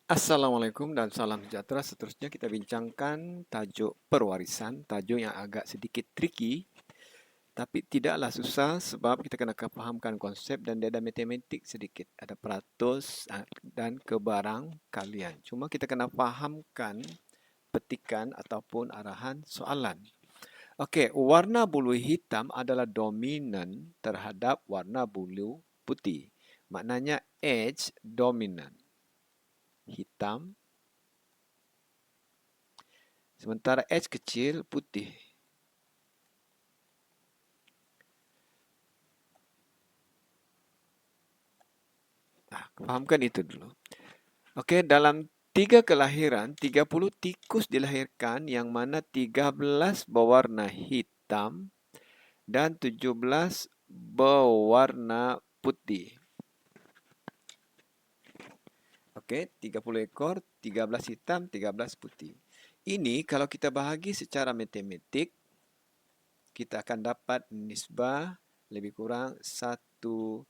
Assalamualaikum dan salam sejahtera. Seterusnya kita bincangkan tajuk perwarisan, tajuk yang agak sedikit tricky, tapi tidaklah susah sebab kita kena fahamkan konsep dan dia ada matematik sedikit. Ada peratus dan kebarang kalian. Cuma kita kena fahamkan petikan ataupun arahan soalan. Okey, warna bulu hitam adalah dominan terhadap warna bulu putih. Maknanya H dominan. Hitam. Sementara H kecil putih. Fahamkan itu dulu. Okey, dalam 3 kelahiran, 30 tikus dilahirkan yang mana 13 berwarna hitam dan 17 berwarna putih. Okey, 30 ekor, 13 hitam, 13 putih. Ini kalau kita bahagi secara matematik, kita akan dapat nisbah lebih kurang 1,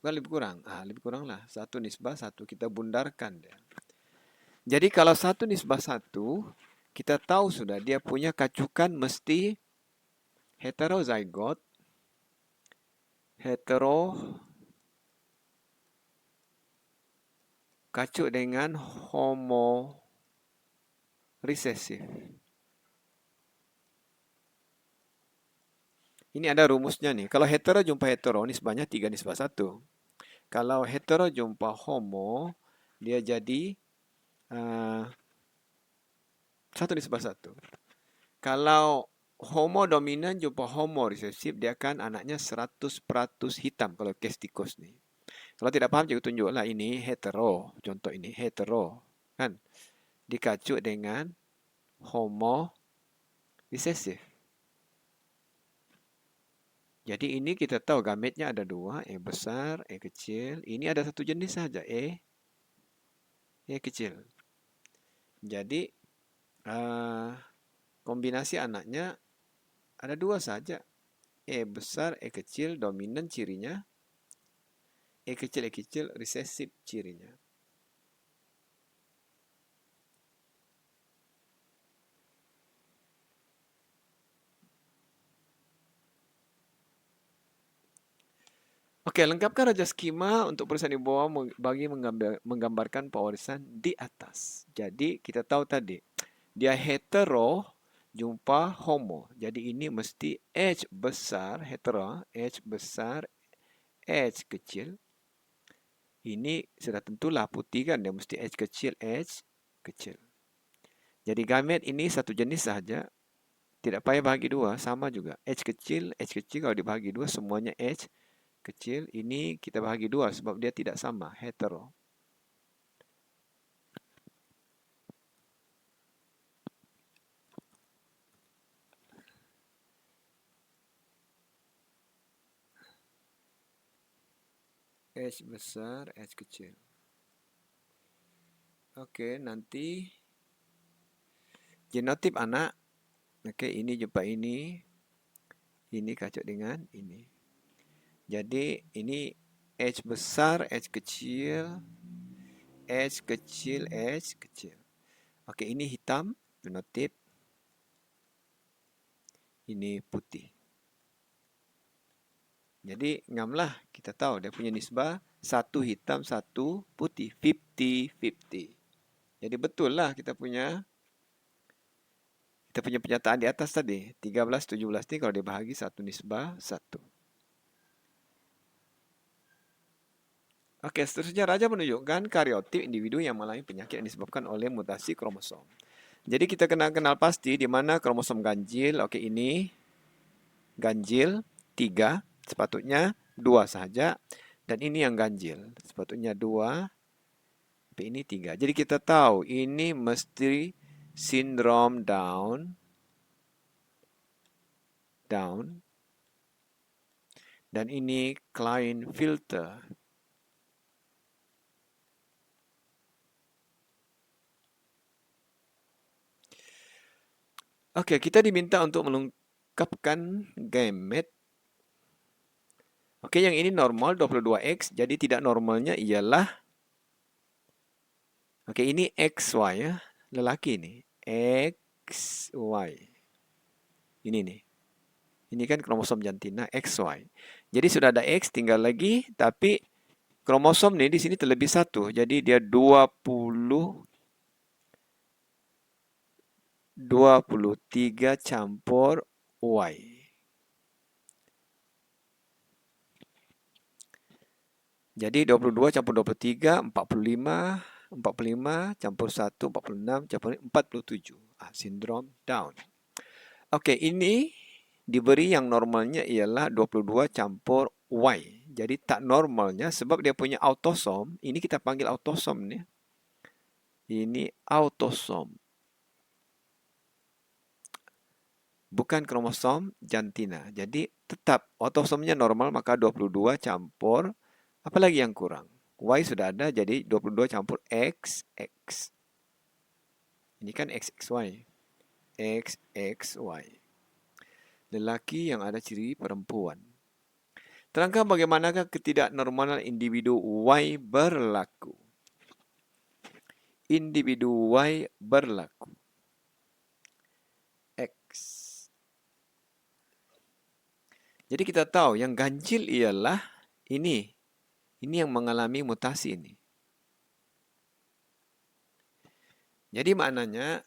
bukan lebih kurang, lebih kurang lah, 1 nisbah 1, kita bundarkan dia. Jadi kalau 1 nisbah 1, kita tahu sudah dia punya kacukan mesti heterozygot, kacuk dengan homo resesif. Ini ada rumusnya nih. Kalau hetero jumpa hetero, nisbahnya 3 nisbah 1. Kalau hetero jumpa homo, dia jadi 1 nisbah 1. Kalau homo dominan jumpa homo resesif, dia akan anaknya 100% hitam kalau kes tikus nih. Kalau tidak paham, cikgu tunjuklah ini hetero. Contoh ini hetero. Kan? Dikacuk dengan homo resesif. Jadi ini kita tahu gametnya ada 2, E besar, E kecil. Ini ada satu jenis saja, E kecil. Jadi kombinasi anaknya ada 2 saja. E besar, E kecil, dominan cirinya. E kecil, resesif cirinya. Oke, lengkapkan raja skema untuk perusahaan di bawah bagi menggambarkan pewarisan di atas. Jadi, kita tahu tadi, dia hetero jumpa homo. Jadi, ini mesti H besar, hetero, H besar, H kecil. Ini sudah tentulah putih kan, dia mesti H kecil, H kecil. Jadi, gamet ini satu jenis saja. Tidak payah bahagi 2, sama juga. H kecil kalau dibahagi 2, semuanya H kecil. Ini kita bahagi 2 sebab dia tidak sama, hetero. H besar, H kecil. Oke, nanti genotip anak. Oke, ini jumpa ini. Ini kacau dengan ini. Jadi ini H besar, H kecil, H kecil, H kecil. Oke, ini hitam, genotip. Ini putih. Jadi ngamlah kita tahu dia punya nisbah 1 hitam, 1 putih, 50-50. Jadi betul lah kita punya pernyataan di atas tadi. 13, 17 ini kalau dibahagi 1 nisbah 1. Oke, seterusnya Raja menunjukkan kariotip individu yang mengalami penyakit yang disebabkan oleh mutasi kromosom. Jadi kita kenal pasti di mana kromosom ganjil. Oke, ini ganjil 3, sepatutnya 2 saja. Dan ini yang ganjil, sepatutnya 2, tapi ini 3. Jadi kita tahu ini mesti sindrom Down. Dan ini Klinefelter. Oke, kita diminta untuk melengkapkan gamet. Oke, yang ini normal 22X, jadi tidak normalnya ialah Oke, ini XY ya. Lelaki ini. XY. Ini nih. Ini kan kromosom jantina XY. Jadi sudah ada X, tinggal lagi. Tapi kromosom nih di sini terlebih satu. Jadi dia 23 campur Y. Jadi 22 campur 23, 45. 45 campur 1, 46 campur 47. Sindrom Down. Oke, ini diberi yang normalnya ialah 22 campur Y. Jadi tak normalnya sebab dia punya autosom. Ini kita panggil autosom nih. Ini autosom. Bukan kromosom jantina. Jadi tetap autosomnya normal maka 22 campur. Apalagi yang kurang? Y sudah ada jadi 22 campur XX. Ini kan XXY. XXY. Lelaki yang ada ciri perempuan. Terangkan bagaimanakah ketidaknormalan individu Y berlaku. Individu Y berlaku. X. Jadi kita tahu yang ganjil ialah ini. Ini yang mengalami mutasi ini. Jadi maknanya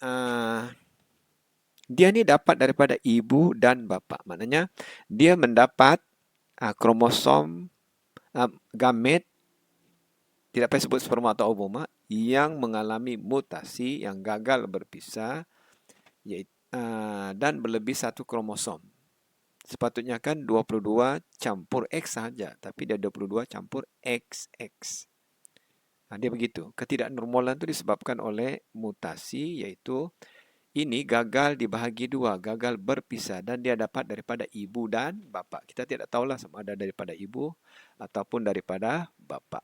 dia ini dapat daripada ibu dan bapa. Maknanya dia mendapat kromosom gamet, tidak payah sebut sperma atau ovuma, yang mengalami mutasi, yang gagal berpisah, dan berlebih satu kromosom. Sepatutnya kan 22 campur X saja, tapi dia 22 campur XX. Dia begitu. Ketidaknormalan itu disebabkan oleh mutasi, yaitu ini gagal dibahagi dua, gagal berpisah, dan dia dapat daripada ibu dan bapa. Kita tidak tahulah sama ada daripada ibu ataupun daripada bapa.